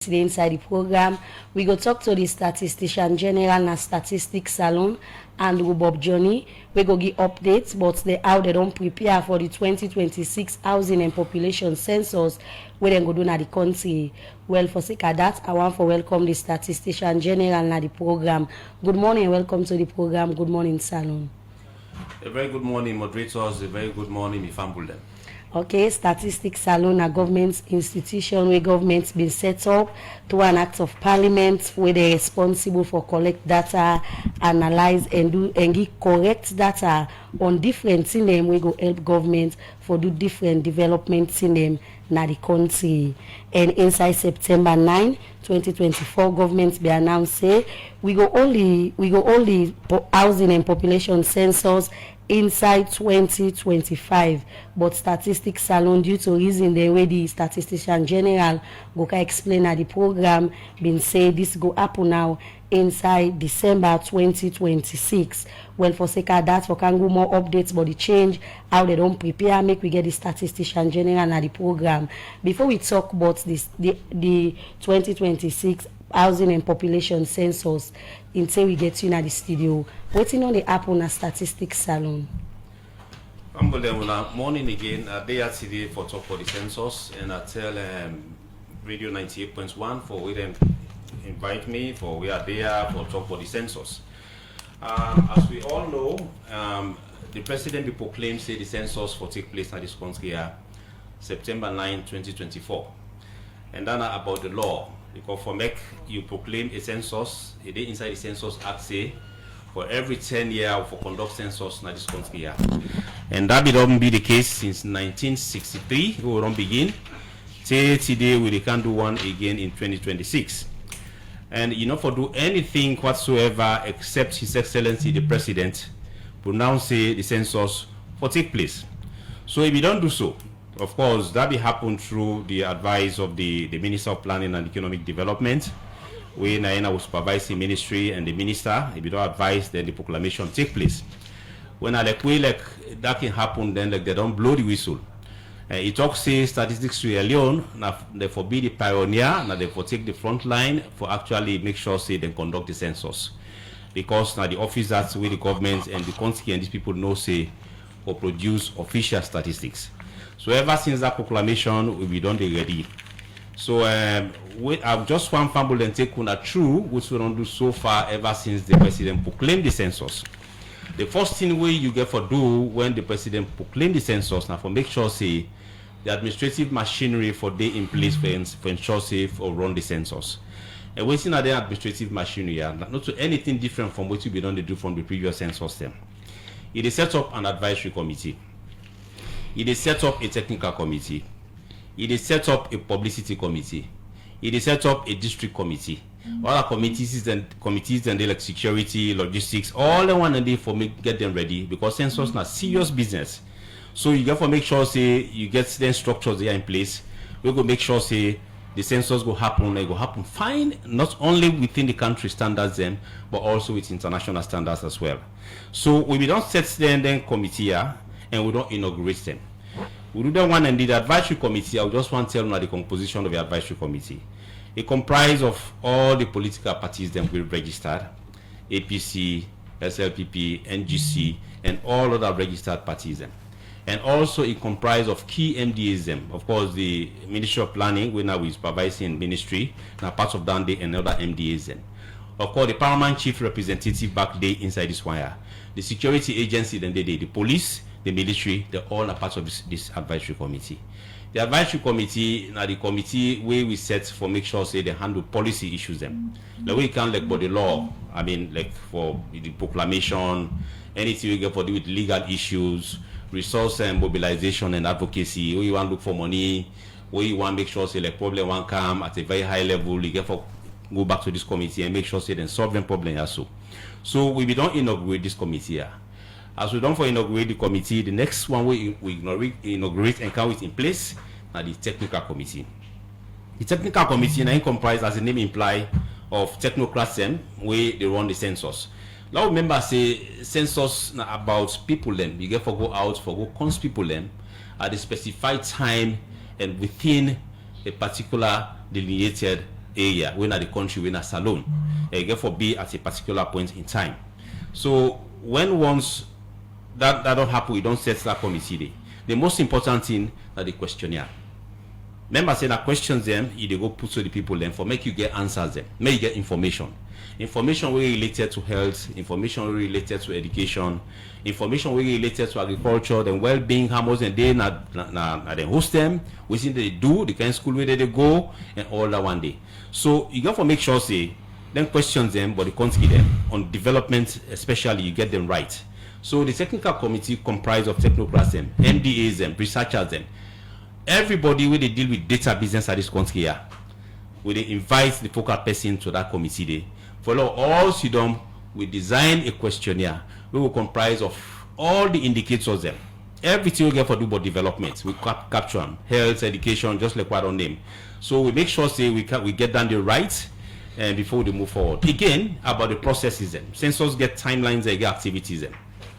Today inside the program, we go talk to the Statistician General na Statistics Salon and Bob Johnny. We go give updates, but how they don't prepare for the 2026 housing and population census where they go do na the country. Well, for sake of that, I want to welcome the Statistician General na the program. Good morning and welcome to the program. Good morning, Salon. A very good morning, moderators. A very good morning, Ifambulem. Okay, Statistics Salon, a government institution where government's been set up through an act of parliament where they're responsible for collect data, analyze and give correct data on different things them we go help government for do different developments in them na the country. And inside September 9, 2024, government be announced say we go only housing and population census inside 2025, but Statistics Salon, due to reason the way the Statistician General go explain at the program, been say this go happen now inside December 2026. Well, for sake of that, we can go more updates about the change, how they don't prepare, make we get the Statistician General at the program. Before we talk about this, the 2026 housing and population census, until we get you in the studio, waiting on the happen at Statistics Salon. Morning again. They are today for talk for the census, and I tell Radio 98.1 for we them invite me for we are there for talk for the census. As we all know, the president will proclaim say the census for take place at this country September 9, 2024, and then about the law. Because for make you proclaim a census, it is inside the Census Act say for every 10 years for conduct census in this country. And that will not be the case since 1963. We will not begin. Till today we can do one again in 2026. And for do anything whatsoever except His Excellency the President will now say the census for take place. So if you don't do so, of course, that will happen through the advice of the Minister of Planning and Economic Development. We will supervise the ministry and the minister. If you don't advise, then the proclamation take place. When that can happen, then they don't blow the whistle. It talks say statistics to Leone, they forbid the pioneer, now they for take the front line for actually make sure say they conduct the census. Because now the officers with the government and the country and these people know say or produce official statistics. So ever since that proclamation, we done the ready. So I've just one fumble and take una true, which we don't do so far ever since the president proclaimed the census. The first thing you get for do when the president proclaimed the census, now for make sure say the administrative machinery for day in place for ensure safe or run the census. And waiting at the administrative machinery, not to anything different from what we done to do from the previous census system. It is set up an advisory committee. It is set up a technical committee. It is set up a publicity committee. It is set up a district committee. All our committees and like security, logistics, all the one and they for get them ready because census na serious business. So you got to make sure say you get the structures there in place. We go make sure say the census go happen. It go happen fine, not only within the country standards then, but also with international standards as well. So we don't set then committee here, and we don't inaugurate them. We do that one and the advisory committee. I just want to tell you the composition of the advisory committee. It comprises of all the political parties that we registered, APC, SLPP, NGC, and all other registered parties. And also it comprises of key MDAs. Of course, the Ministry of Planning, we now is supervising ministry, now part of that and other MDAs. Of course, the Paramount Chief Representative back there inside this wire. The security agency, then the police, the military, they're all a part of this advisory committee. The advisory committee, now the committee where we set for make sure say they handle policy issues them. Like we can like for the law, I mean like for the proclamation, anything we get for do with legal issues, resource and mobilization and advocacy, where you want to look for money, where you want to make sure say like problem won't come at a very high level, you get for go back to this committee and make sure say then solve them problem also. So we don't inaugurate this committee here. As we don't for inaugurate the committee, the next one we inaugurate and come with in place now the technical committee. The technical committee now comprises, as the name implies, of technocrats where they run the census. Now remember say census now about people them. You get for go out for go cons people them at a specified time and within a particular delineated area, when at the country, when at Salone, therefore be at a particular point in time. So when once that don't happen, we don't set that committee day. The most important thing are the questionnaire. Remember, say that questions them, you go put to the people then for make you get answers them, make you get information. Information really related to health, information really related to education, information really related to agriculture, then well-being, how much and they they host them, what they do, the kind of school where they go, and all that one day. So you got to make sure say, then questions them, but you can't get them on development, especially you get them right. So the technical committee comprised of technocrats them, MDAs them, researchers them, everybody where they deal with data business at this country here, where they invite the focal person to that committee day. Follow all SIDOM, we design a questionnaire we will comprise of all the indicators them. Everything we get for do about development, we capture them, health, education, just like what on name. So we make sure say we get down the right and before we move forward. Again, about the processes them. Census get timelines, they get activities them.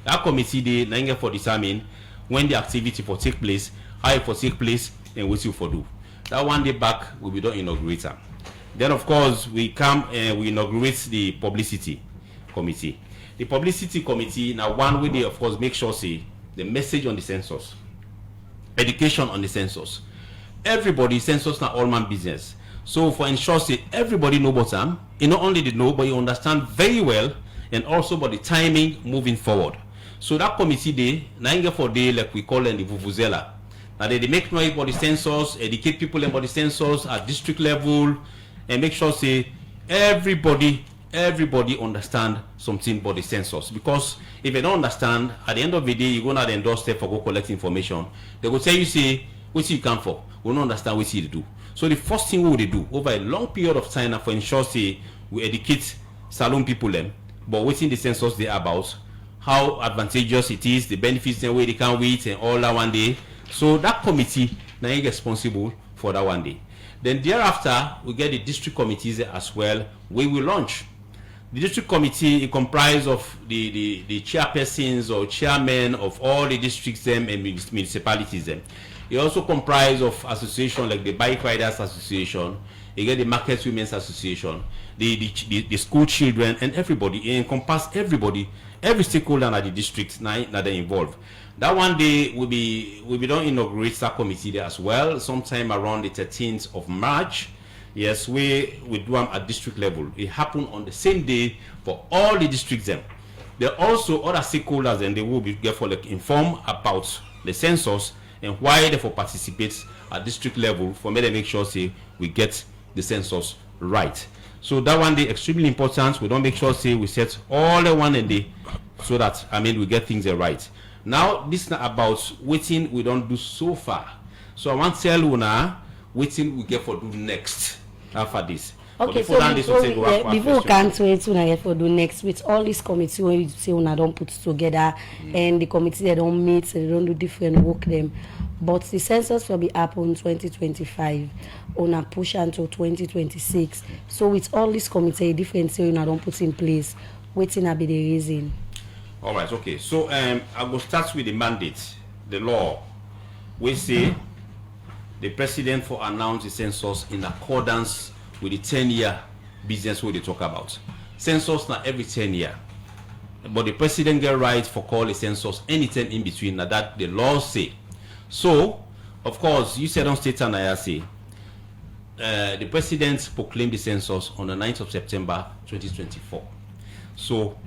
That committee they now for determine when the activity for take place, how it for take place, and what you for do. That one day back we will don't inaugurate them. Then of course we come and we inaugurate the publicity committee. The publicity committee now one way they of course make sure say the message on the census, education on the census. Everybody census now all man business. So for ensure say everybody know about them, you not only they know but you understand very well and also about the timing moving forward. So that committee day, now for day like we call them the Vuvuzela. Now they make noise about the census, educate people about the census at district level, and make sure say everybody understand something about the census. Because if they don't understand, at the end of the day, you go to the doorstep for go collect information. They will tell you say, what you come for? We don't understand what you do. So the first thing we will do over a long period of time for ensure say we educate Salone people them, but within the census they are about, how advantageous it is, the benefits and way they can wait and all that one day. So that committee now is responsible for that one day. Then thereafter, we get the district committees as well, where we launch. The district committee it comprises of the chairpersons or chairmen of all the districts and municipalities. It also comprises of associations like the Bike Riders Association, you get the Market Women's Association, the school children, and everybody. It encompasses everybody, every stakeholder at the district now they involved. That one day we be done inaugurate that committee there as well, sometime around the 13th of March. Yes, we do them at district level. It happened on the same day for all the districts. There are also other stakeholders and they will be therefore like informed about the census and why they for participate at district level for me to make sure say we get the census right. So that one day extremely important. We don't make sure say we set all the one day so that we get things right. Now this is not about waiting we don't do so far. So I want to tell you now waiting we get for do next after this. Okay, so before we can't wait to get for do next with all this committee when you say we don't put together and the committee they don't meet, so they don't do different work them. But the census will be up on 2025 on a push until 2026. So with all this committee different things I don't put in place, waiting will be the reason. All right, okay. So I will start with the mandate, the law. We say the president for announce the census in accordance with the 10-year business we they talk about. Census now every 10 years. But the president get right for call a census anytime in between now that the law say. So, of course, you said on state and I say the president proclaimed the census on the 9th of September 2024. So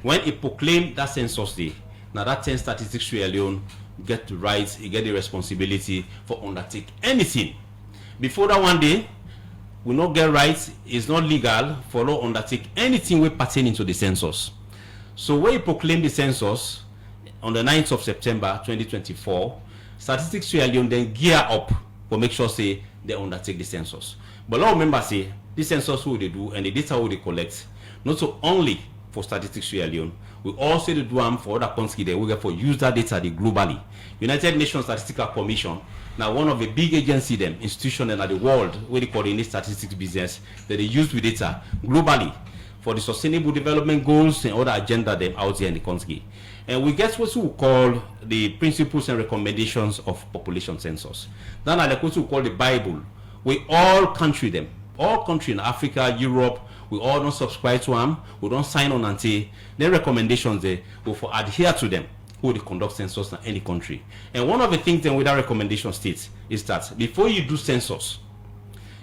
when he proclaimed that census day, now that 10 statistics Leone get the rights, he get the responsibility for undertake anything. Before that one day, we not get rights, it's not legal for law undertake anything we pertaining to the census. So when he proclaimed the census on the 9th of September 2024, Statistics Leone then gear up for make sure say they undertake the census. But now remember say this census what they do and the data what they collect, not so only for Statistics Leone, we also do them for other countries that we get for use that data globally. United Nations Statistical Commission, now one of the big agencies them institution in the world where they coordinate statistics business that they use with data globally for the sustainable development goals and other agenda them out there in the country. And we get what we call the principles and recommendations of population census. Then like what we call the Bible, we all country them, all countries in Africa, Europe, we all don't subscribe to them, we don't sign on until their recommendations there, we for adhere to them, who they conduct census in any country. And one of the things then with that recommendation states is that before you do census,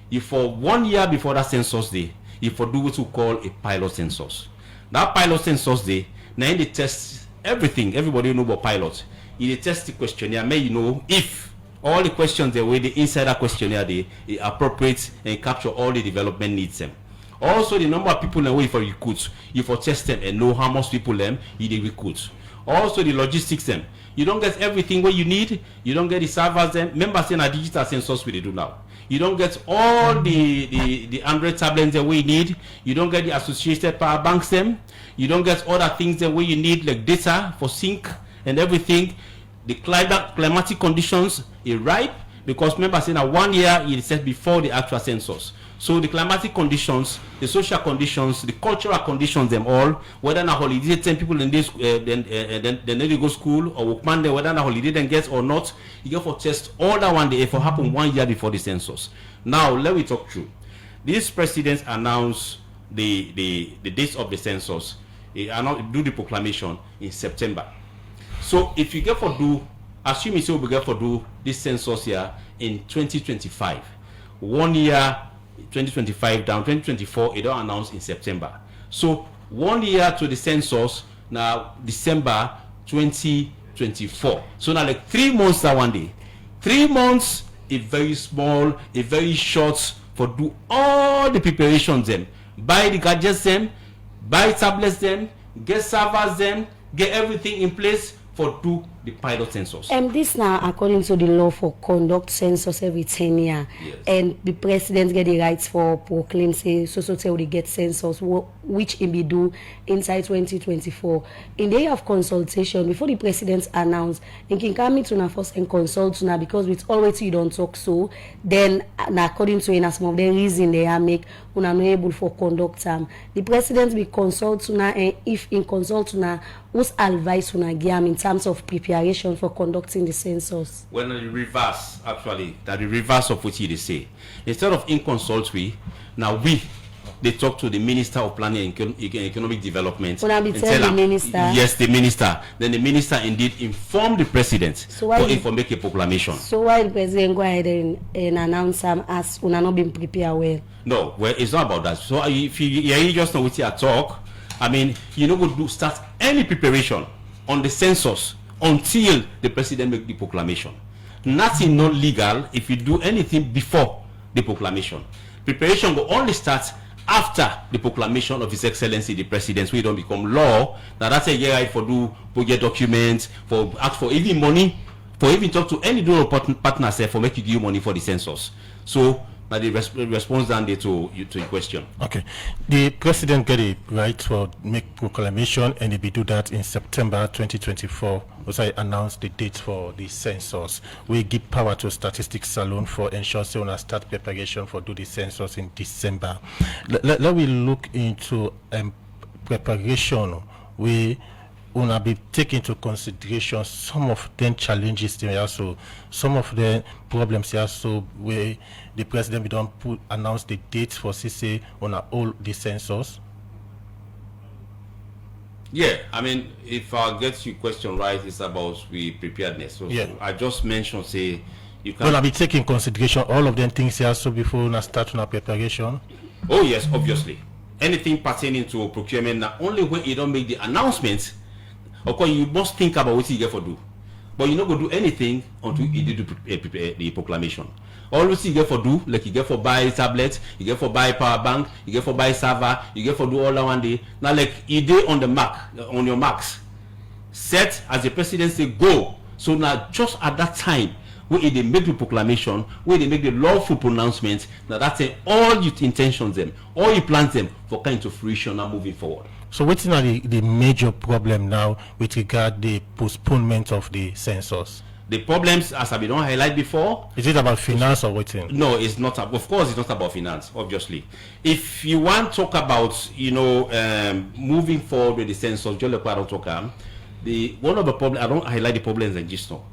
you for 1 year before that census day, you for do what we call a pilot census. That pilot census day, now they test everything, everybody know about pilot. You test the questionnaire, may you know if all the questions the way the inside that questionnaire they appropriate and capture all the development needs them. Also the number of people and way for recruit, you for test them and know how much people them you recruit. Also the logistics them. You don't get everything what you need, you don't get the servers them. Remember saying a digital census we do now. You don't get all the Android tablets that we need, you don't get the associated power banks them, you don't get other things that you need like data for sync and everything. The climatic conditions are ripe because remember saying that 1 year it is set before the actual census. So the climatic conditions, the social conditions, the cultural conditions, them all, whether on a holiday 10 people in this then they go school or work Monday, whether on a holiday then get or not, you get for test all that one day if it happen 1 year before the census. Now let me talk through. These presidents announce the dates of the census, do the proclamation in September. So if you get for do, assume you say we get for do this census here in 2025, 1 year 2025 down 2024 it don't announce in September. So 1 year to the census now December 2024. So now like 3 months that one day. 3 months a very small, a very short for do all the preparations them. Buy the gadgets them, buy tablets them, get servers them, get everything in place for do the pilot census. And this now according to the law for conduct census every 10 years. Yes. And the president get the rights for proclaim say so tell they get census which it be do inside 2024. In the year of consultation before the president announced, they can come to now first and consult now because with always you don't talk so then according to in some of the reason they are make una not able for conduct the president will consult now and if in consult now whose advice una give in terms of preparation for conducting the census? Well, the reverse, actually, that the reverse of what they say. Instead of in consult now they talk to the Minister of Planning and Economic Development. When I be tell the minister? Yes, the minister. Then the minister indeed inform the president so why for make a proclamation. So why the president go ahead and announce as una not been prepared well? No, well, it's not about that. So if you just know what you talk, I mean, you know, would start any preparation on the census until the president make the proclamation. Nothing not legal if you do anything before the proclamation. Preparation will only start after the proclamation of His Excellency the President, so it don't become law. Now that's a year right for do project documents, for ask for even money, for even talk to any donor partner for make you give money for the census. So now the response down there to your question. Okay, the president get a right to make proclamation, and he will do that in September 2024. Was I announced the date for the census. We give power to statistics salon for ensure so we start preparation for do the census in December. Let we look into preparation. We will be taking into consideration some of the challenges there also, some of the problems here. So where the president we don't announce the dates for CC on all the census. Yeah, I mean, if I get your question right, it's about the preparedness. So, yeah. so I just mentioned, say, you can. Well, I'll be taking consideration all of them things here so before we start on our preparation. Oh yes, obviously. Anything pertaining to procurement, not only when you don't make the announcement, of course you must think about what you get for do. But you're not going to do anything until you do the proclamation. Always you get for do, like you get for buy tablet, you get for buy power bank, you get for buy server, you get for do all that one day. Now like you do on the mark, on your marks, set as the president say go. So now just at that time, where they make the proclamation, where they make the lawful pronouncement, now that's all your intentions them, all your plans them for kind of fruition now moving forward. So what's now the major problem now with regard the postponement of the census? The problems, as I've been on highlight before, is it about finance or what? No, it's not. Of course, it's not about finance. Obviously, if you want to talk about, moving forward with the census, one of the problems, I don't highlight the problems and just now.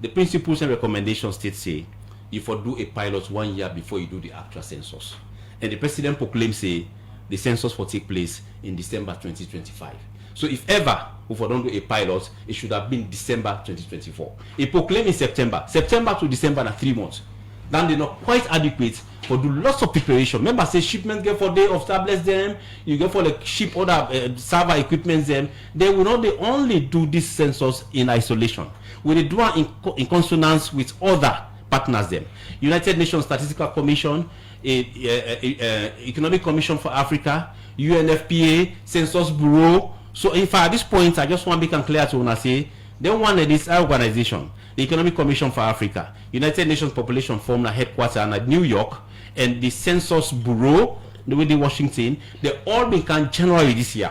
The principles and recommendations state say you for do a pilot 1 year before you do the actual census, and the president proclaims say the census will take place in December 2025. So if ever we don't do a pilot, it should have been December 2024. He proclaimed in September to December na 3 months. Then they're not quite adequate for do lots of preparation. Remember, say shipment get for day of tablets them, you get for like ship other server equipment them. They will not they only do this census in isolation. We they do it in consonance with other partners them. United Nations Statistical Commission, Economic Commission for Africa, UNFPA, Census Bureau. So in fact, at this point, I just want to make clear to una say, they want this organization, the Economic Commission for Africa, United Nations Population Forum headquarters at New York, and the Census Bureau, the Washington, they all become January this year.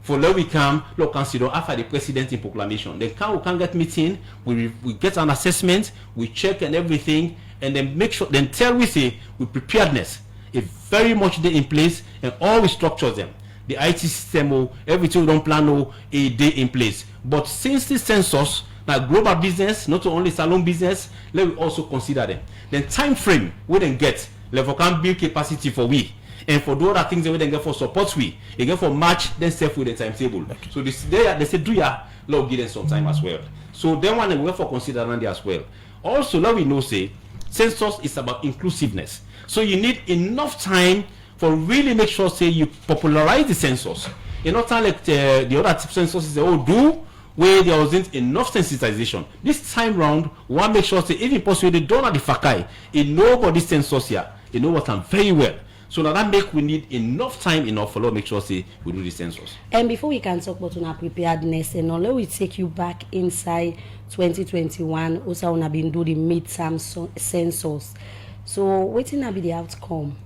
For now we come, look, consider after the president in proclamation. Then we can get meeting, we get an assessment, we check and everything, and then make sure, then tell we say with preparedness, if very much they in place, and all we structure them. The IT system, everything we don't plan a day in place. But since the census, like global business, not only salon business, let me also consider them. Then time frame we then get, level can build capacity for we. And for the other things that we then get for support we get for March, then self with the timetable. Okay. So this they say do ya log give them some time as well. So then one we for consider as well. Also, let we know say census is about inclusiveness. So you need enough time for really make sure say you popularize the census. You not like the other censuses they all do where there wasn't enough sensitization. This time round, we want to make sure say even possible they don't have the fakai. You know about this census here. You know what I'm very well. So now that make we need enough time enough for make sure say we do the census. And before we can talk about our preparedness and all, let me take you back inside 2021. Also, we have been doing the midterm census. So, what will be the outcome?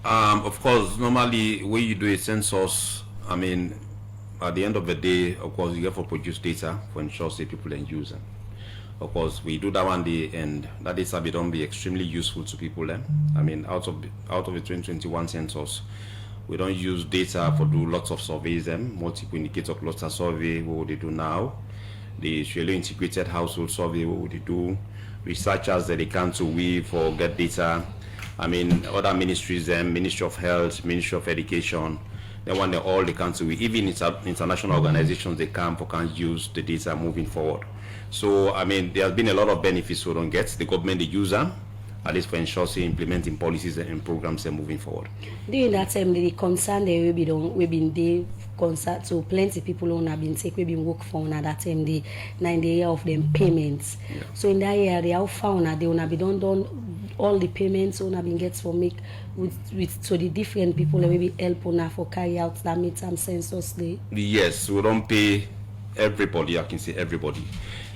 Of course, normally when you do a census, I mean, at the end of the day, of course, you have to produce data for ensure say people and use them. Of course, we do that one day, and that data don't be extremely useful to people. I mean, out of the 2021 census, we don't use data for do lots of surveys. Multiple indicator cluster survey, what would they do now? The Australian integrated household survey, what would they do? Researchers that they can to weave or get data. I mean, other ministries, Ministry of Health, Ministry of Education, they want all the country, even international organizations, they can use the data moving forward. So, I mean, there has been a lot of benefits we don't get. The government, the user, at least for ensure implementing policies and programs and moving forward. During that time, the concern they we been there concern so plenty people who have been take we been work for on that time the 9 year of them payments. Yeah. So in that year they have found that they wanna be done all the payments on have been gets for make with so the different people that maybe help on for carry out that midterm census day. Yes, we don't pay everybody. I can say everybody.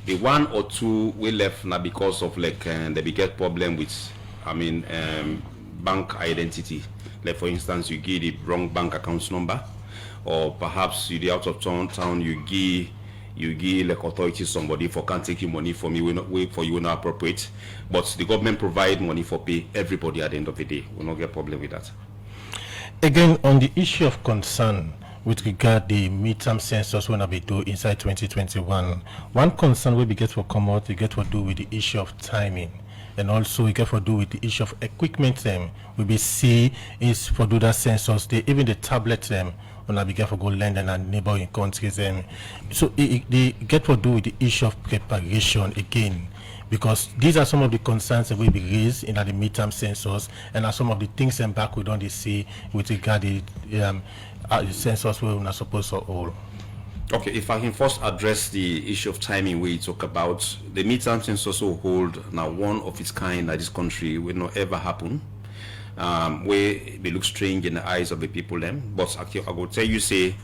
The 1 or 2 we left now because of like the biggest problem with, I mean, bank identity. Like for instance, you give the wrong bank account number, or perhaps you the out of town you give like authority somebody for can't take your money from you, we not wait for you not appropriate. But the government provide money for pay everybody at the end of the day. We not get problem with that. Again, on the issue of concern with regard the midterm census when we do inside 2021, one concern we get for come out, we get to do with the issue of timing, and also we get to do with the issue of equipment we be see is for do that census even the tablet when we get to go London and neighboring countries so they get to do with the issue of preparation again, because these are some of the concerns that will be raised in the midterm census, and are some of the things and back we don't see with regard the census we're not supposed to hold. Okay, if I can first address the issue of timing we talk about, the midterm census will hold now one of its kind that this country will not ever happen. Where they look strange in the eyes of the people but actually I will tell you say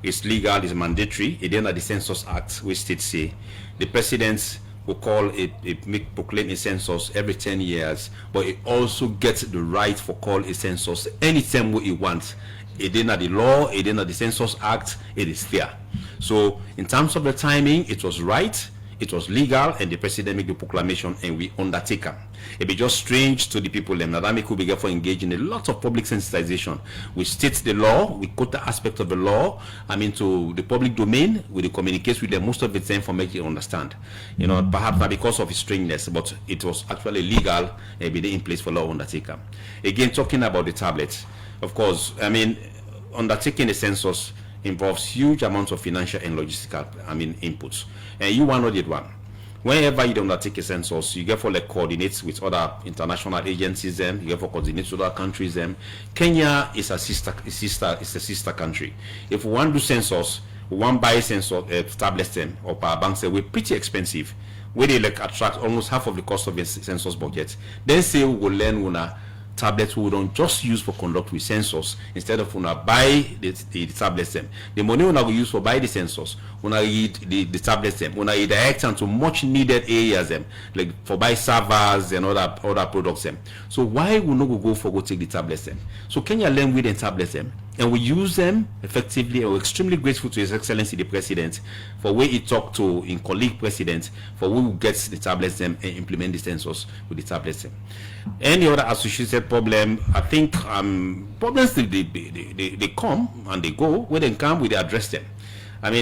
it's legal, it's mandatory. It then at the Census Act which states say the president will proclaim a census every 10 years, but it also gets the right for call a census anytime what it wants. It didn't at the law, it didn't at the Census Act, it is there. So in terms of the timing, it was right. It was legal, and the president made the proclamation, and we undertake them. It be just strange to the people them that we could be for engage in a lot of public sensitization. We state the law, we quote the aspect of the law, to the public domain, we communicate with them most of the time for making you understand. Perhaps not because of its strangeness, but it was actually legal and be in place for law undertaker. Again, talking about the tablets, of course, undertaking the census involves huge amounts of financial and logistical inputs, and you one or the one. Whenever you undertake a census, you get for coordinates with other international agencies, you get for coordinates with other countries. Kenya is a sister country. If we want to do census, we want buy census tablets or power banks, we're pretty expensive. Where they attract almost half of the cost of the census budget. Then say we will learn tablets we don't just use for conduct with census instead of buy the tablets them. The money we use for buy the census, read the tablets them, direct them to much needed areas them, like for buy servers and other products them. So why we not go take the tablets them? So Kenya learn with the tablets them, and we use them effectively. We're extremely grateful to His Excellency the President for where he talked to in colleague president for who gets the tablets them and implement the census with the tablets them. Any other associated problem, I think problems they come and they go. When they come, we address them.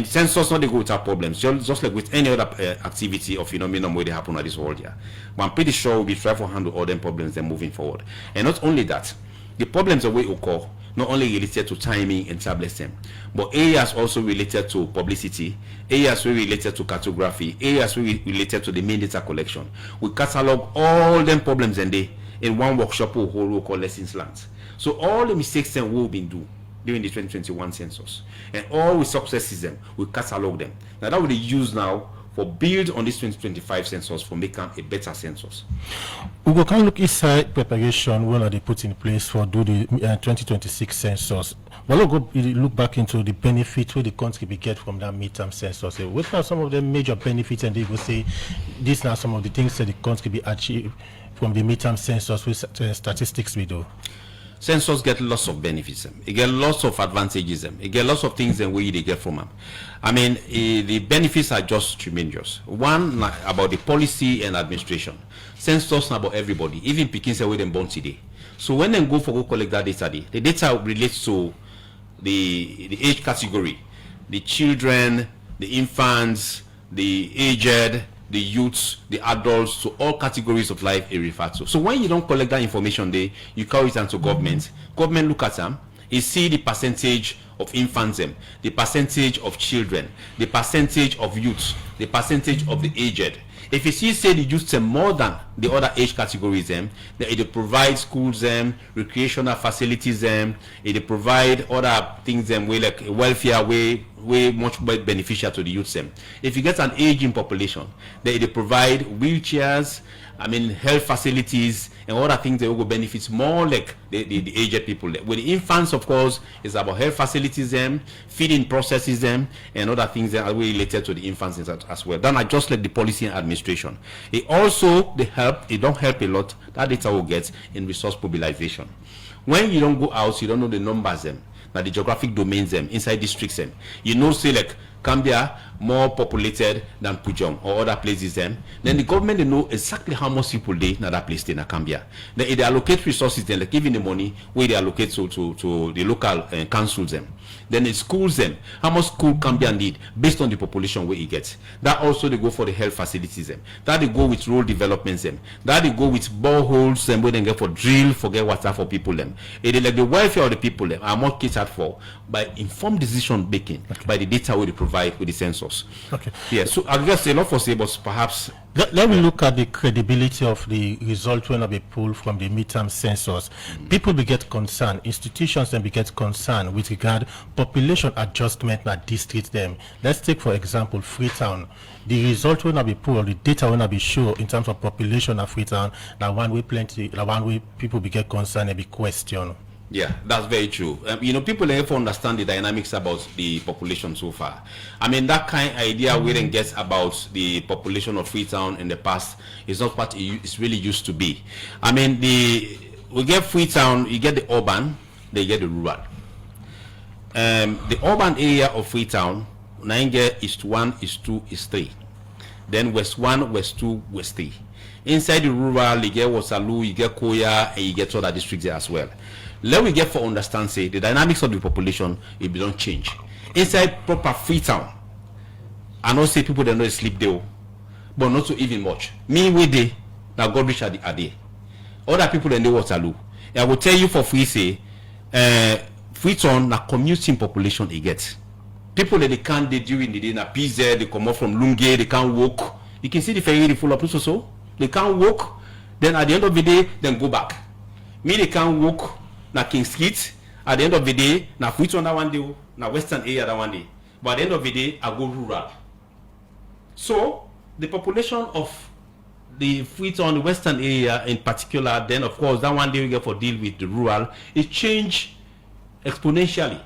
Census not they go without problems, just like with any other activity or phenomenon where they happen at this world here. But I'm pretty sure we'll be trying to handle all them problems then moving forward. And not only that, the problems that we occur not only related to timing and tablets them, but areas also related to publicity, areas related to cartography, areas related to the main data collection. We catalog all them problems and they in one workshop or whole we call lessons learned. So all the mistakes that we've been doing during the 2021 census and all the successes them, we catalog them. Now that will be used now for build on this 2025 census for making a better census. We can look inside preparation when they put in place for do the 2026 census. Well, we'll go look back into the benefits where the country will get from that midterm census. What are some of the major benefits, and they will say these are some of the things that the country will achieve from the midterm census with statistics we do. Census get lots of benefits. It get lots of advantages. It get lots of things and where they get from them. The benefits are just tremendous. One about the policy and administration. Census about everybody, even picking say where them born today. So when they go collect that data, the data relates to the age category, the children, the infants, the aged, the youths, the adults, to all categories of life it refers to. So when you don't collect that information there, you carry it into government. Government look at them, you see the percentage of infants, the percentage of children, the percentage of youths, the percentage of the aged. If you see say the youths more than the other age categories, then it provide schools, recreational facilities, it provide other things, way like welfare, way much more beneficial to the youths. If you get an aging population, then it provide wheelchairs, health facilities and other things that will benefit more like the aged people. With the infants, of course, it's about health facilities, feeding processes, and other things that are related to the infants as well. Then I just like the policy and administration. It also it don't help a lot. That data will get in resource mobilization. When you don't go out, you don't know the numbers, now the geographic domains, inside districts, say like Cambia more populated than Pujom or other places, then the government they know exactly how much people they in that place in Cambia. Then if they allocate resources, then like giving the money where they allocate to the local councils, then the schools, how much school Cambia need based on the population where it gets. That also they go for the health facilities, that they go with rural developments, that they go with boreholes, where they get for drill, forget water for people. It is like the welfare of the people are more catered for by informed decision making, by the data we provide with the census. Okay. Yeah, so I guess a lot for say, but perhaps let me look at the credibility of the result when we pull from the midterm census. People will get concerned, institutions then will get concerned with regard population adjustment that district them. Let's take for example Freetown. The result when we pull, the data when we show in terms of population of Freetown, that one way plenty, that one way people will get concerned and be questioned. Yeah, that's very true. People never understand the dynamics about the population so far. That kind of idea we didn't get about the population of Freetown in the past is not what it's really used to be. We get Freetown, you get the urban, they get the rural. The urban area of Freetown, 9 is 1, is 2, is 3. then West 1, West 2, West 3. Inside the rural, you get Waterloo, you get Koya, and you get other districts there as well. Let we get for understand, say, the dynamics of the population, it don't change. Inside proper Freetown, I know say people, they know sleep there, but not so even much. Me, we day, now God rich are there. Other people, they know Waterloo. I will tell you for free, say, Freetown, na commuting population, it gets. People that they can't, they do in the day, na PZ, they come up from Lunge, they can't walk. You can see the ferry full of people, so they can't walk. Then at the end of the day, then go back. Me, they can't walk. Na King Street, at the end of the day, na Freetown that one day, na Western area that one day. But at the end of the day, I go rural. So the population of the Freetown, the Western area in particular, then of course that one day we get for deal with the rural, it changed exponentially.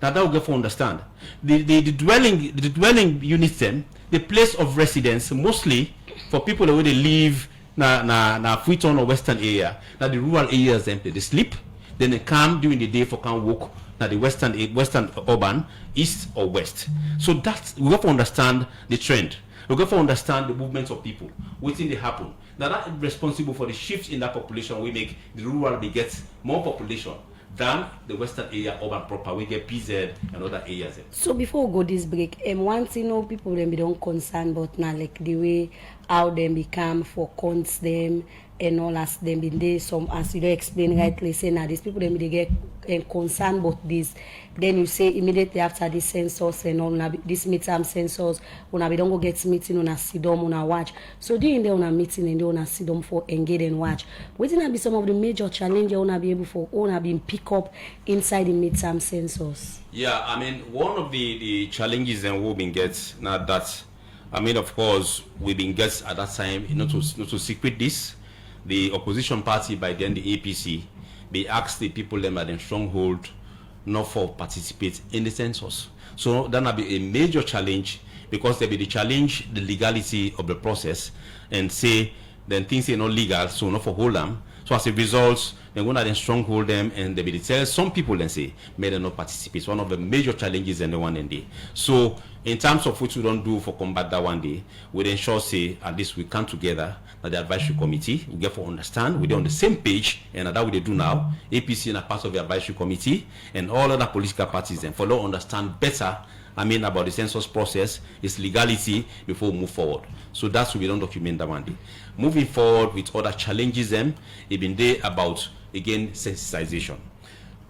Now that we get for understand. The dwelling units, them, the place of residence, mostly for people where they live na Freetown or Western area, now the rural areas, them they sleep, then they come during the day for can walk now the western urban, east or west. So that's we have to understand the trend. We have to understand the movements of people. What thing they happen. Now that is responsible for the shift in that population. We make the rural they get more population than the western area urban proper. We get PZ and other areas. So before we go this break, one thing know people them be don't concern about now like the way how them become for cons them and all as them been there some as you don't explain rightly say now these people them they get concerned about this. Then you say immediately after this census and all this midterm census when we don't go get meeting on a sit down on a watch. So during the on a meeting and they on a sit down for engage and watch. What's gonna be some of the major challenges wanna be able for wanna be pick up inside the midterm census? Yeah, I mean one of the challenges and we've been get now that I mean of course we've been get at that time not to secret this. The opposition party by then the APC they asked the people them at the stronghold not for participate in the census. So that will be a major challenge because there will be the challenge the legality of the process and say then things are not legal so not for hold them. So as a result, they're going to then stronghold them and they will tell some people and say may they not participate. It's one of the major challenges in the one day. So in terms of what we don't do for combat that one day, we ensure say at least we come together at the advisory committee, we get for understand, we're on the same page and that what they do now, APC and a part of the advisory committee and all other political parties and follow understand better about the census process, its legality before we move forward. So that's what we don't document that one day. Moving forward with other challenges it been there about again sensitization.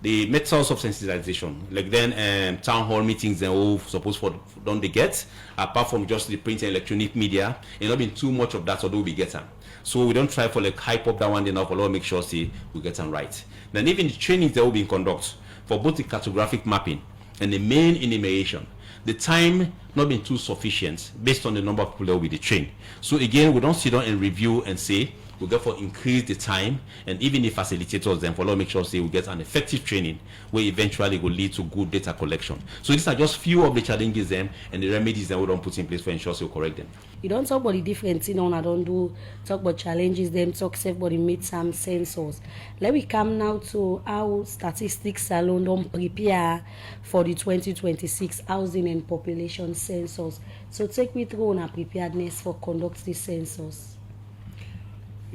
The methods of sensitization, like then town hall meetings and all supposed for don't they get, apart from just the print and electronic media, it not been too much of that, although we get them. So we don't try for like hype up that one day now for make sure see we get them right. Then even the trainings that will be conducted for both the cartographic mapping and the main enumeration, the time not been too sufficient based on the number of people that will be the trained. So again, we don't sit down and review and say we therefore increase the time and even the facilitators then follow make sure say we get an effective training where eventually will lead to good data collection. So these are just few of the challenges them and the remedies that we don't put in place for ensure we correct them. You don't talk about the difference, I don't do talk about challenges them, talk safe about the midterm census. Let me come now to how statistics alone don't prepare for the 2026 housing and population census. So take me through on our preparedness for conduct the census.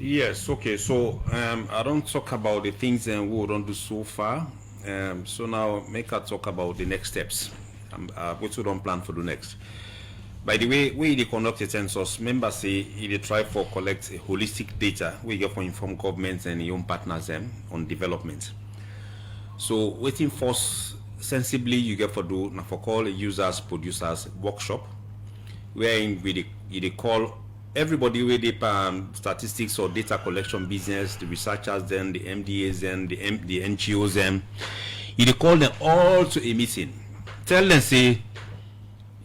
Yes, okay. So I don't talk about the things we don't do so far. So now make us talk about the next steps. What we don't plan for the next. By the way, we they conduct a census. Members say they try for collect a holistic data. We get for inform governments and your own partners on development. So waiting first sensibly you get for do now for call users producers workshop, wherein they call everybody with the statistics or data collection business, the researchers then, the MDAs then, the NGOs then, you call them all to a meeting. Tell them say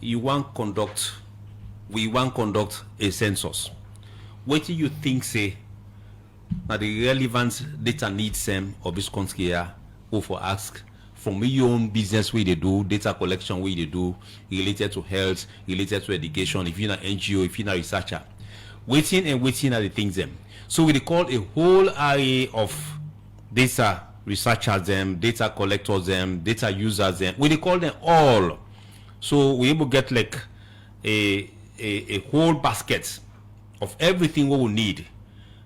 we want conduct a census. What do you think say now the relevant data needs them of this country here or for ask from your own business where they do, data collection where they do, related to health, related to education, if you're an NGO, if you're a researcher. Waiting are the things them. So we call a whole array of data researchers them, data collectors them, data users them. We call them all. So we able get like a a whole basket of everything we will need.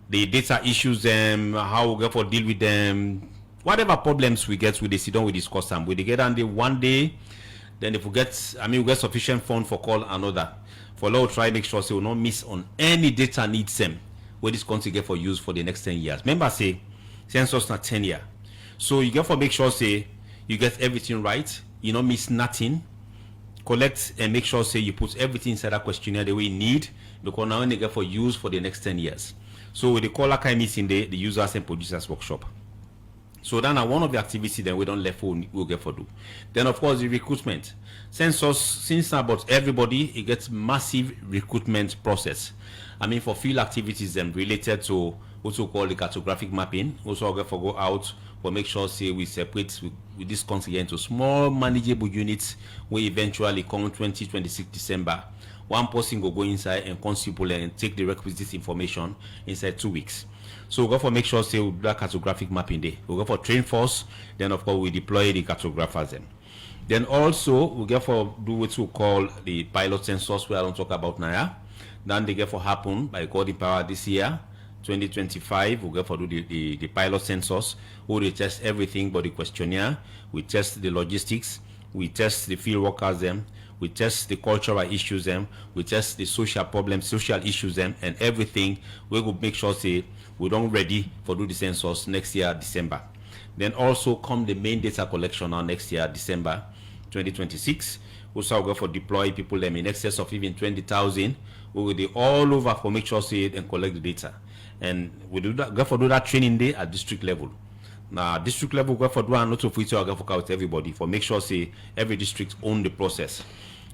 The data issues them, how we get for deal with them, whatever problems we get with the sit down, we discuss them. We get on the one day, then if we get, we get sufficient fund for call another. For now, try make sure so we not miss on any data needs them where this country get for use for the next 10 years. Remember say, census not 10 years. So you get for make sure say you get everything right, you don't miss nothing. Collect and make sure say you put everything inside that questionnaire the way you need, because now they get for use for the next 10 years. So with the caller kind meeting the users and producers workshop. So then one of the activities that we don't left we'll get for do. Then of course the recruitment. Census, since about everybody, it gets massive recruitment process. For field activities related to what we call the cartographic mapping, also get for go out for make sure say we separate with this country into small manageable units where eventually come 2026 December. One person will go inside and constable and take the requisite information inside 2 weeks. So we'll go for make sure say we do that cartographic mapping day. We'll go for train force, then of course we deploy the cartographers then. Then also we'll get for do what we call the pilot census where I don't talk about now. Then they get for happen by God in power this year, 2025. We'll get for do the pilot census, where we test everything but the questionnaire, we test the logistics, we test the field workers them, we test the cultural issues them, we test the social problems, social issues them, and everything. We will make sure say we don't ready for do the census next year December. Then also come the main data collection on next year December 2026. We also go for deploy people them in excess of even 20,000. We will do all over for make sure say and collect the data, and we do that. Go for do that training day at district level. Now district level go for do a lot of it. Go for count everybody for make sure say every district own the process.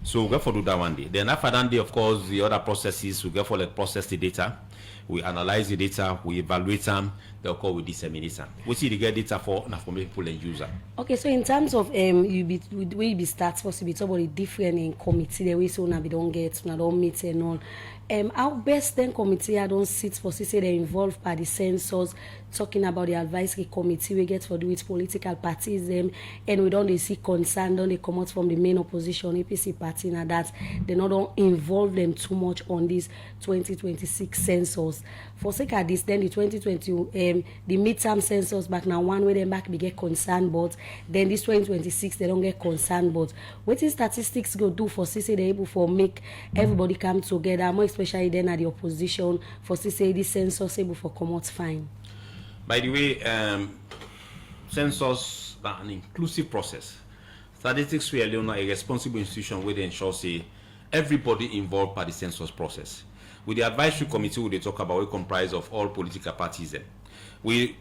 So we go for do that one day. Then after that day, of course, the other processes we go for like process the data, we analyze the data, we evaluate them, then of course we disseminate them. We see the get data for people and user. Okay, so in terms of you be start supposed to be totally different in committee the way so now we don't get now don't meet and all. Our best then committee I don't sit for say they involved by the census, talking about the advisory committee we get for do with political parties them, and we don't they see concern, don't they come out from the main opposition APC party now that they not don't involve them too much on this 2026 census. For sake of this, then the 2020 the midterm census back now one way them back they get concerned, but then this 2026 they don't get concerned. But what is statistics go do for say they able for make everybody come together, more especially then at the opposition for say this census able for come out fine. By the way, census is an inclusive process. Statistics we are Leone a responsible institution where they ensure say everybody involved by the census process. With the advisory committee we they talk about, we comprise of all political parties. We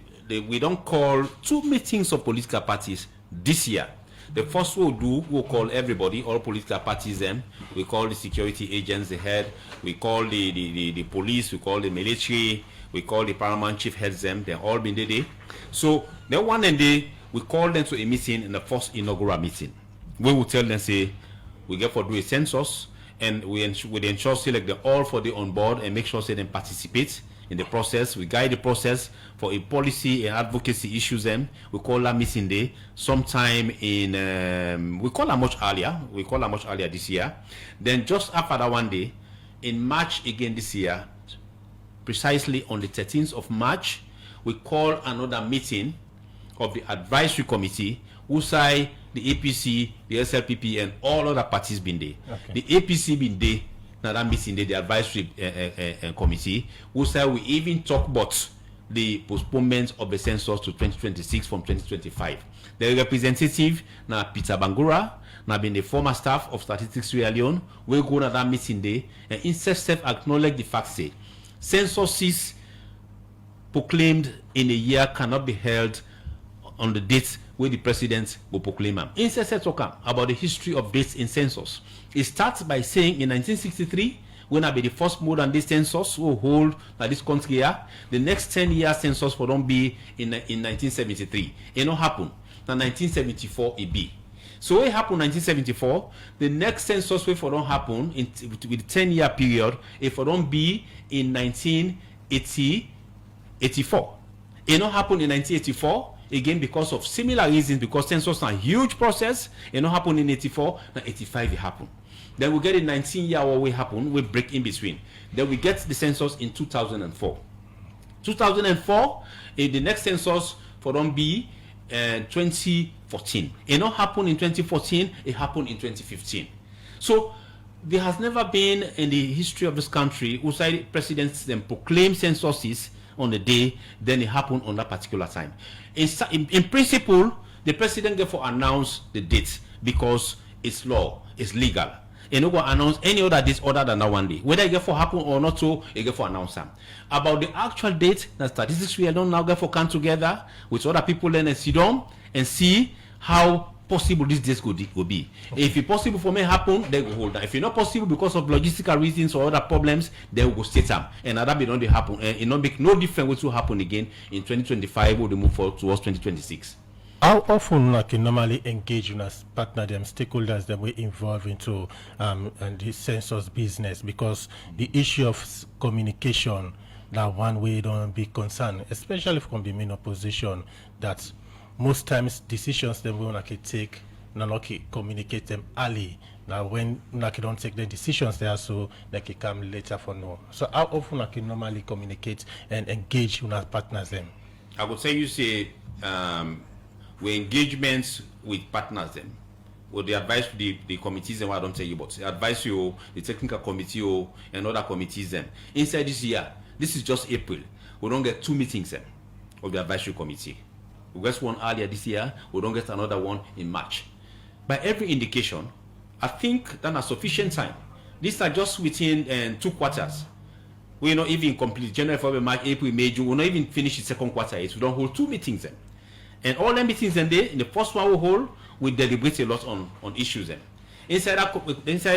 don't call 2 meetings of political parties this year. The first we'll call everybody, all political parties them. We call the security agents the head. We call the police. We call the military. We call the paramount chief heads them. They're all been there. So then one day we call them to a meeting in the first inaugural meeting. We will tell them say we get for do a census, and we ensure say like they're all for the on board and make sure say they participate in the process. We guide the process for a policy and advocacy issues them. We call that meeting day sometime in we call that much earlier this year. Then just after that one day in March again this year, precisely on the 13th of March, we call another meeting of the advisory committee who say the APC, the SLPP and all other parties been there. Okay. The APC been there. Now that meeting the advisory committee who say we even talk about the postponement of the census to 2026 from 2025. The representative now Peter Bangura, now been the former staff of Statistics Sierra Leone, will go to that meeting day and instead acknowledge the fact say censuses proclaimed in a year cannot be held on the dates where the president will proclaim them. Instead talk about the history of dates in census. It starts by saying in 1963, when I be the first modern day census will hold that this country here, the next 10-year census will don't be in 1973. It not happen. Now 1974 it be. So what happened in 1974, the next census will don't happen with the 10-year period if it don't be in 1984. It not happen in 1984. Again, because of similar reasons, because census is a huge process, it not happen in 84, now 85 it happened. Then we get a 19-year war we happen, we break in between. Then we get the census in 2004. 2004, the next census for them be 2014. It not happened in 2014, it happened in 2015. So there has never been in the history of this country who side presidents then proclaim censuses on the day, then it happened on that particular time. In principle, the president get for announce the date because it's law, it's legal. And not going to announce any other date other than that one day. Whether it get for happen or not, so it get for announce them. About the actual date, the statistics we don't now get for come together with other people then and sit down and see how possible this days could be. Okay. If it's possible for me happen, they will hold down. If it's not possible because of logistical reasons or other problems, they will go state them. And that be not they happen. And it not make no difference what will happen again in 2025 or they move forward towards 2026. How often like you normally engage with as partner them stakeholders that we involved into and the census business, because the issue of communication that one way don't be concerned, especially from the main opposition, that most times decisions that we want to take not communicate them early. Now when like don't take the decisions there, so they can come later for no. So how often like you normally communicate and engage with our partners them? I would say you say we engagements with partners them. Well, the advice to the committees and what I don't tell you about. The advice you, the technical committee and other committees them. Inside this year, this is just April. We don't get 2 meetings them of the advisory committee. We get one earlier this year, we don't get another one in March. By every indication, I think that's sufficient time. These are just within 2 quarters. We're not even complete. January, February, March, April, May, June. We'll not even finish the second quarter yet. We don't hold 2 meetings then. And all the meetings in the first one we hold, we deliberate a lot on issues then. Inside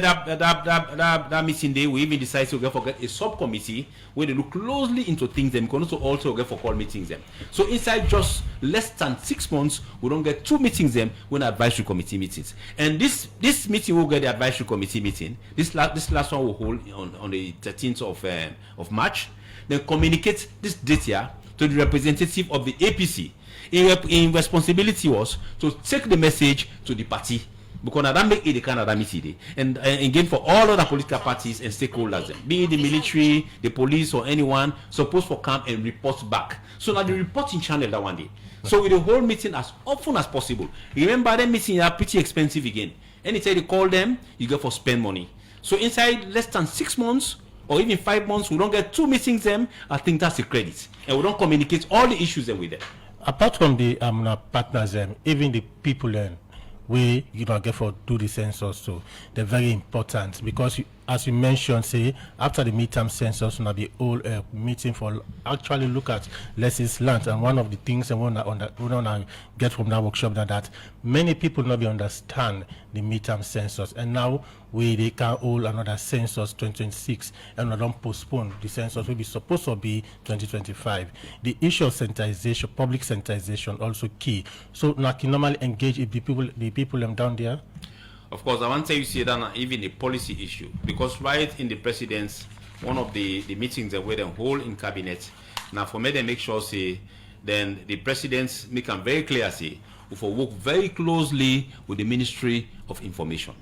that meeting day, we even decide to get a subcommittee where they look closely into things and we can also get for call meetings them. So inside just less than 6 months, we don't get 2 meetings them when advisory committee meetings. And this meeting will get the advisory committee meeting. This last one will hold on the 13th of March. Then communicate this data to the representative of the APC. In responsibility was to take the message to the party, because that make it the Canada meeting and again for all other political parties and stakeholders, be it the military, the police, or anyone supposed to come and report back. So now the reporting channel that one day. So with the whole meeting as often as possible. Remember, them meetings are pretty expensive again. Anytime you call them, you get for spend money. So inside less than 6 months or even 5 months, we don't get 2 meetings them. I think that's a credit, and we don't communicate all the issues them with them. Apart from the partners, even the people we get for do the census, so they're very important because as you mentioned, say after the midterm census, now the whole meeting for actually look at lessons learned. And one of the things I want to get from that workshop that many people not be understand the midterm census, and now they can hold another census 2026 and don't postpone the census will be supposed to be 2025. The issue of sensitization, public sensitization, also key. So now can normally engage the people down there. Of course, I want to say that even a policy issue, because right in the president's one of the meetings that we then hold in cabinet. Now for me, they make sure say then the presidents make them very clear say we will work very closely with the Ministry of Information.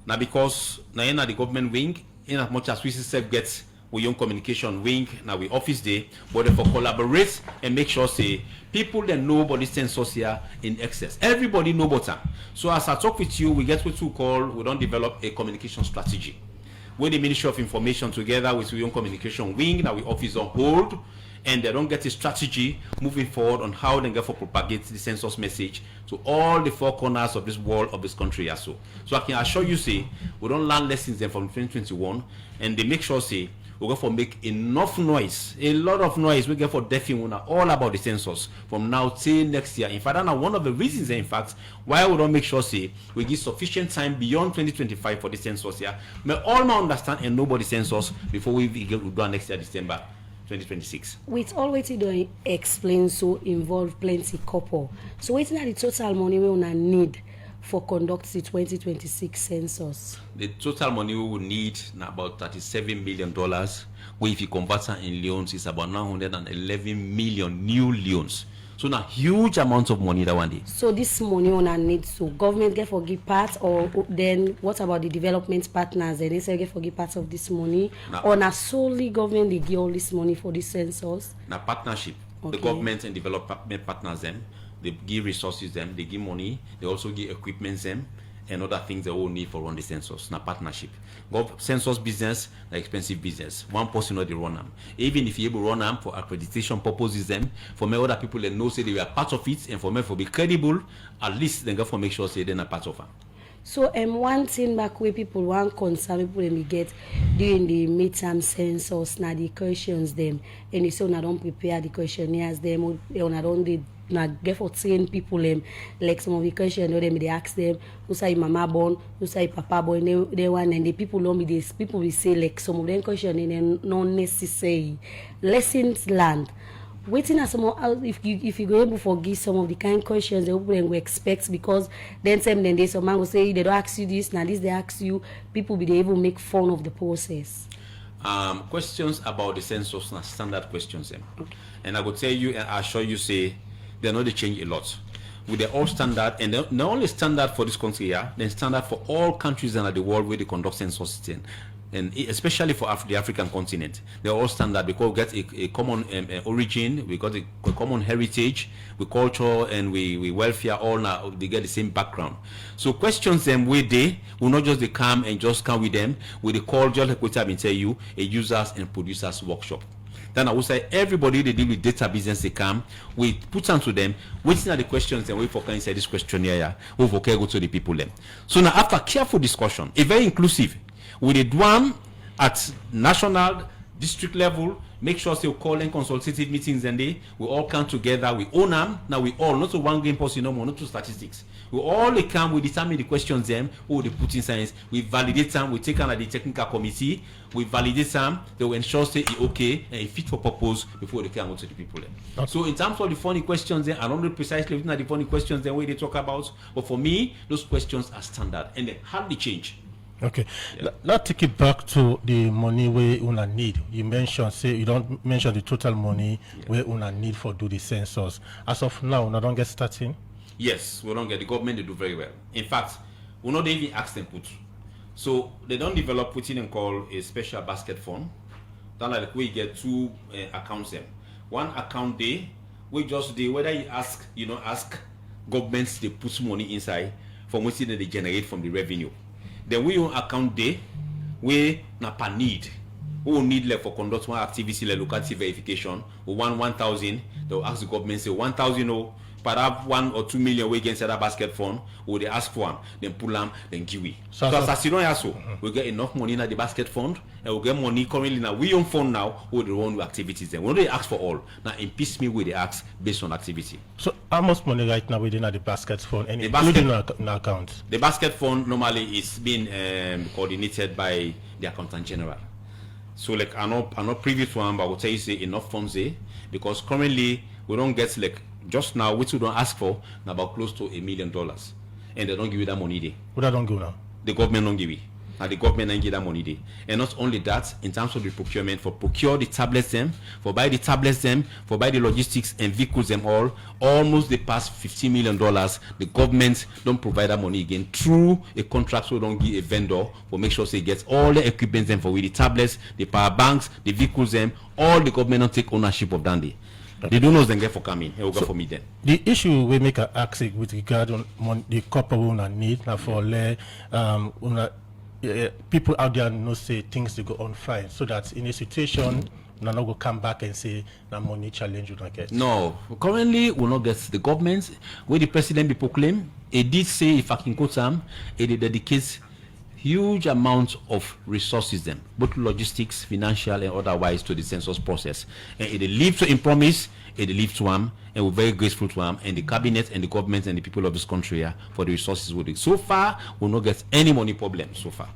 Now because now in the government wing, in as much as we self gets we young communication wing now we office day, but they for collaborate and make sure say people that know about this census here in excess. Everybody know about them. So as I talk with you, we get what we call, we don't develop a communication strategy. With the Ministry of Information together with young communication wing, now we office on hold, and they don't get a strategy moving forward on how they get for propagate the census message to all the 4 corners of this world, of this country as so. So I can assure you say, we don't learn lessons then from 2021, and they make sure say, we go for make enough noise, a lot of noise. We get for deafing all about the census from now till next year. In fact, that's one of the reasons, in fact, why we don't make sure say we give sufficient time beyond 2025 for the census here. May all now understand and know about the census before we do next year, December 2026. With all what you don't explain, so involve plenty couple. So waiting at the total money we wanna need for conduct the 2026 census. The total money we will need now about $37 million. Where if you convert it in loans, it's about 911 million new loans. So now huge amounts of money that one day. So this money on a need, so government get for give part, or then what about the development partners? They say get for give part of this money, or na solely government they give all this money for the census? Now partnership, Okay. the government and development partners them, they give resources them, they give money, they also give equipment them, and other things they all need for run the census. Now partnership. Census business, the expensive business. One person not the run them. Even if you able run them for accreditation purposes them, for me other people that know say they were part of it, and for me for be credible, at least they go for make sure say they're not part of it. So one thing back where people want concern people they get during the midterm census now the questions them, and you say I don't prepare the questionnaires them, or I don't they na get for train people like some of the questions them they ask them who say mama born, who say papa born, they want, and the people don't be this people will say like some of them questions and not necessary lessons learned. Waiting at some if you go able to forgive some of the kind of questions the people will expect, because then some man will say they don't ask you this, now this they ask you, people be able to make fun of the process. Questions about the census are standard questions okay. And I will tell you and I assure you say they're not they change a lot. With the all standard, and not only standard for this country here, then standard for all countries in the world where they conduct census, and especially for the African continent. They're all standard because we get a common origin, we got a common heritage, we culture, and we welfare all now, they get the same background. So questions them where they will not just they come and just come with them, with the call, just like what I've been telling you, a users and producers workshop. Then I will say everybody they deal with data business they come, we put onto them, waiting at the questions and wait for inside this questionnaire, we will go to the people them. So now after careful discussion, a very inclusive, we did one at national, district level, make sure they call in consultative meetings and we all come together, we own them, now we all, not to one game person no more, not to statistics. We all come, we determine the questions them, who they put in science, we validate them, we take on the technical committee, we validate them, they will ensure say it okay and it fit for purpose before they can go to the people. Okay. So in terms of the funny questions, I don't know precisely looking at the funny questions the way they talk about, but for me, those questions are standard and they hardly change. Okay, yeah. Let's take it back to the money we una need. You mentioned, say you don't mention the total money we una need for do the census. As of now, we don't get starting. Yes, we don't get the government. They do very well. In fact, we not even ask them put. So they don't develop putting and call a special basket fund. Then like we get two accounts them. One account day we just do whether you ask governments they put money inside from which they generate from the revenue. Then we own account day, we na per need. We will need like for conduct one activity like locative verification. We want 1,000. They'll ask the government say 1,000 or perhaps 1 or 2 million we against that basket fund. Or they ask for them, then pull them, then give it. So as you know, we get enough money in the basket fund, and we get money currently now. We own fund now. We the one with activities. Then we don't ask for all. Now in piecemeal we they ask based on activity. So how much money right now within the basket fund, and including an account? The basket fund normally is being coordinated by the accountant general. So like I'm not previous one, but I will tell you say enough funds there because currently we don't get like just now which we don't ask for now about close to $1 million, and they don't give you that money there. What I don't go now? The government don't give it. And the government don't give that money there. And not only that, in terms of the procurement, for procure the tablets them, for buy the tablets them, for buy the logistics and vehicles them all, almost the past $15 million, the government don't provide that money again through a contract, so don't give a vendor for make sure they get all the equipment them for with the tablets, the power banks, the vehicles them, all the government don't take ownership of that day. They don't know them get for coming. They will go for me then. The issue we make an ask with regard on the copper we need now for people out there know say things to go on fine, so that in a situation we not go come back and say that money challenge you don't get. No, currently we not get the government where the president be proclaim. He did say if I can quote him, he dedicates huge amounts of resources them, both logistics, financial and otherwise, to the census process. And it lives to in promise, it lives to him, and we're very grateful to him and the cabinet and the government and the people of this country for the resources we do. So far, we'll not get any money problem so far.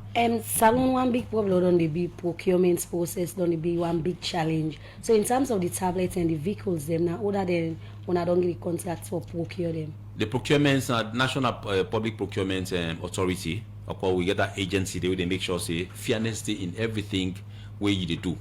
Salon one big problem on the big procurement process, don't be one big challenge. So in terms of the tablets and the vehicles, them now other than when I don't get the contracts for procure them. The procurements are National Public Procurement Authority. Of course, we get that agency there, they make sure say fairness in everything where you do.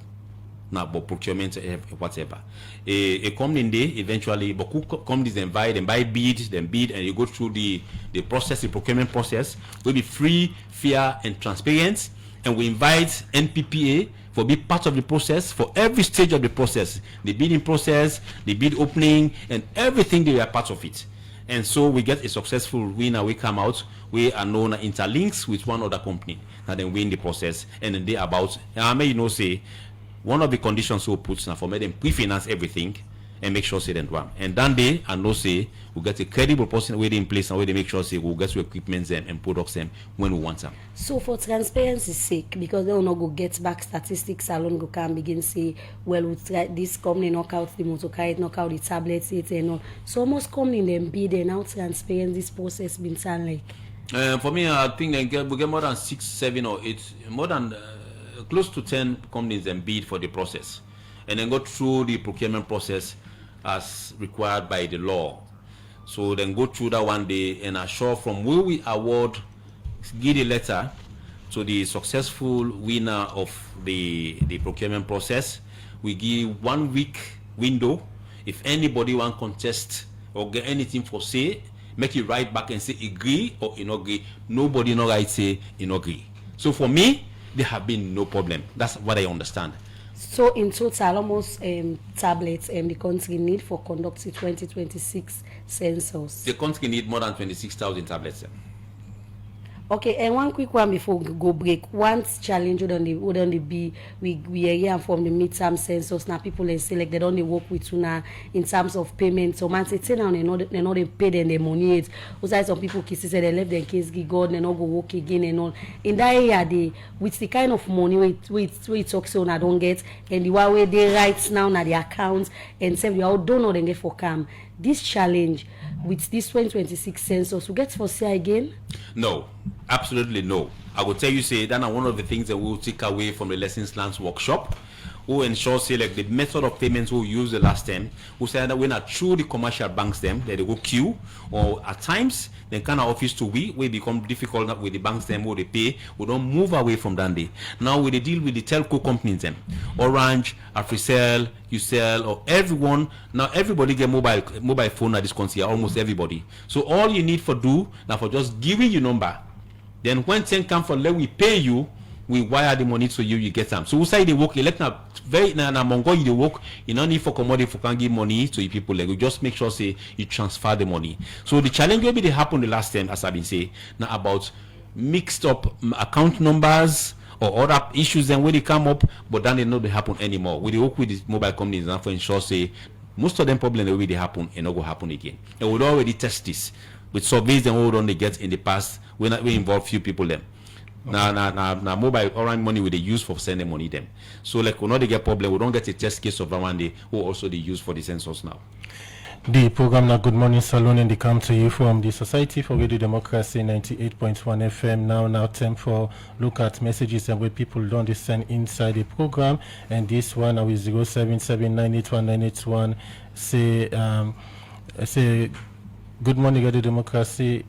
now about procurement, whatever. A company they eventually, but who companies then buy bid, and you go through the process, the procurement process will be free, fair, and transparent. And we invite NPPA for be part of the process for every stage of the process, the bidding process, the bid opening, and everything they are part of it. And so we get a successful winner. We come out, we are known interlinks with one other company, and then win the process. And then they about, and I may say, one of the conditions we put now for me them pre-finance everything and make sure say them one. And then they and no say we get a credible person where they in place and where they make sure say we'll get to equipment them and products them when we want them. So for transparency's sake, because they will not go get back statistics alone go can begin say, well, we try this company knock out the motor car, knock out the tablets, it and all. So almost company them bid and how transparent this process been sound like. For me, I think we get more than 6, 7 or 8, more than close to 10 companies and bid for the process, and then go through the procurement process as required by the law. So then go through that one day and assure from where we award, give a letter to the successful winner of the procurement process. We give 1 week window. If anybody want contest or get anything for say, make it right back and say agree or not agree. Nobody no right say agree. So for me, there have been no problem. That's what I understand. So in total, almost tablets the country need for conducting 2026 census. The country need more than 26,000 tablets. Okay, and one quick one before we go break. One challenge would only be we are here from the midterm census. Now people they select they don't work with you now in terms of payment. So man say now they not they pay them the money. Also some people say they left their case God they not go work again and all. In that area they with the kind of money we talk so I don't get and the way they write now na the accounts and say we all don't know then get for come. This challenge with this 2026 census, we get for say again? No, absolutely no. I will tell you, say that are one of the things that we'll take away from the lessons learned workshop. Who ensure say like the method of payments we use the last time. Who say that when are through the commercial banks them, they go queue or at times they kind of office to we become difficult with the banks them who they pay. We don't move away from that day. Now we deal with the telco companies them, Orange, Africell, Ucell, or everyone. Now everybody get mobile phone at this country, almost everybody. So all you need for do now for just giving you number. Then when thing come for let we pay you. We wire the money to you get them. So we say they work elect now very na mongo you work, you don't need for commodity for can give money to the people like we just make sure say you transfer the money. So the challenge maybe they happened the last time as I've been saying now about mixed up account numbers or other issues then when they come up, but then they know they happen anymore. We work with these mobile companies now for ensure say most of them problems that will happen and not go happen again. And we'll already test this with surveys and all they get in the past when we involve few people them. Okay. Now mobile Orange money we they use for sending money them. So like we not they get problem, we don't get a test case of one day who also they use for the census now. The program now Good Morning Salon and they come to you from the Society for Radio Democracy 98.1 FM. Now time for look at messages and where people don't send inside the program. And this one now is 077981981 say good morning Radio Democracy.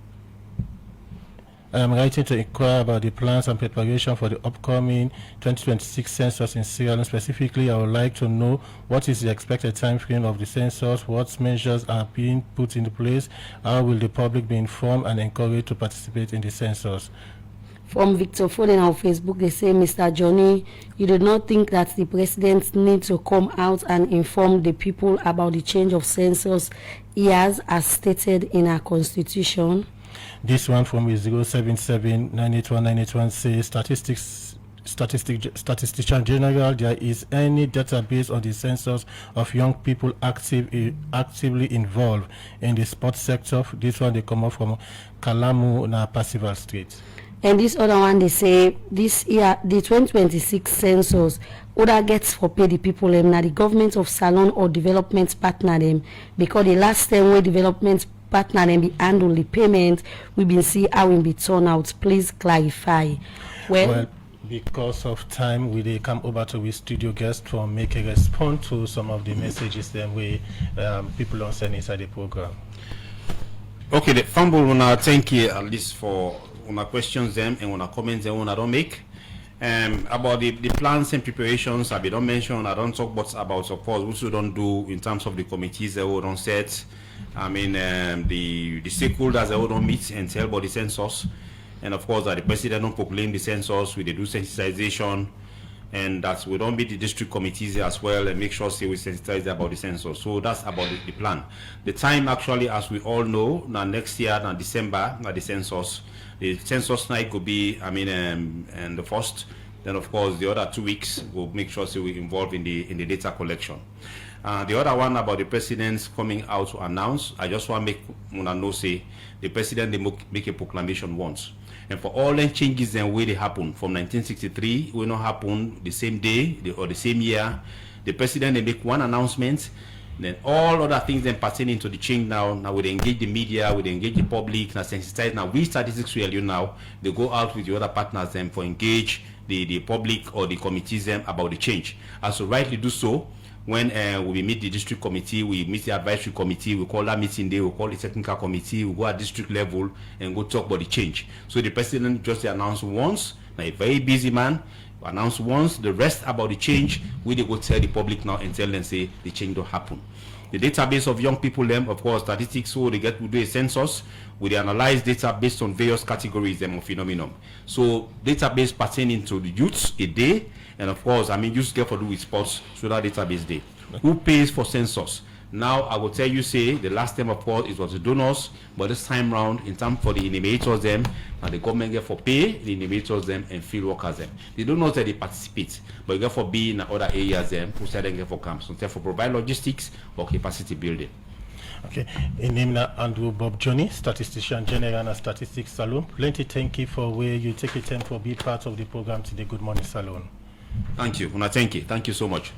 I am writing to inquire about the plans and preparation for the upcoming 2026 census in Sierra Leone. Specifically, I would like to know what is the expected time frame of the census, what measures are being put into place, how will the public be informed and encouraged to participate in the census. From Victor Foden on Facebook, they say, Mr. Johnny, you do not think that the president needs to come out and inform the people about the change of census years as stated in our constitution? This one from 077981981 says Statistician General, there is any database on the census of young people actively involved in the sports sector. This one they come up from Kalamu na Percival Street. And this other one they say this year the 2026 census other gets for pay the people and now the government of Salon or development partner them because the last time we development partner and be handle the payment we been see how it be turn out. Please clarify. Well, because of time we they come over to the studio guest for make a response to some of the messages that we people don't send inside the program. Okay, the fumble wanna thank you at least for una questions them and una comments them una don't make. About the plans and preparations, I don't mention, I don't talk about of course, what we don't do in terms of the committees that we don't set. I mean, the stakeholders that we don't meet and tell about the census. And of course, that the president don't proclaim the census, we do sensitization, and that we don't meet the district committees as well and make sure say we sensitize about the census. So that's about the plan. The time actually, as we all know, now next year, now December, now the census night could be, I mean, and the first, then of course the other 2 weeks we'll make sure say we involve in the data collection. The other one about the president's coming out to announce, I just want to make Muna know say the president they make a proclamation once. And for all the changes and way they happen from 1963, will not happen the same day or the same year. The president they make one announcement, then all other things then pertaining to the change now we engage the media, we engage the public, now sensitize. Now we statistics really now they go out with the other partners then for engage the public or the committees them about the change. And so rightly do so. When we meet the district committee, we meet the advisory committee, we call that meeting day, we call the technical committee, we go at district level and go talk about the change. So the president just announced once, now a very busy man, announce once, the rest about the change, we they go tell the public now and tell them say the change don't happen. The database of young people, them, of course, statistics, so they get to do a census, we analyze data based on various categories them of phenomenon. So database pertaining to the youths a day, and of course, I mean, youth get for do with sports, so that database day. Who pays for census? Now, I will tell you, say, the last time, of course, it was the donors, but this time round, in time for the enumerators them, and the government get for pay, the enumerators them, and field workers them. The donors that they participate, but you get for be in other areas them, who said they get for camps, so therefore provide logistics or capacity building. Okay, in name na Andrew Bob Johnny, Statistician General and Statistics Salon. Plenty thank you for where you take a time for be part of the program today. Good morning, Salon. Thank you. Thank you so much.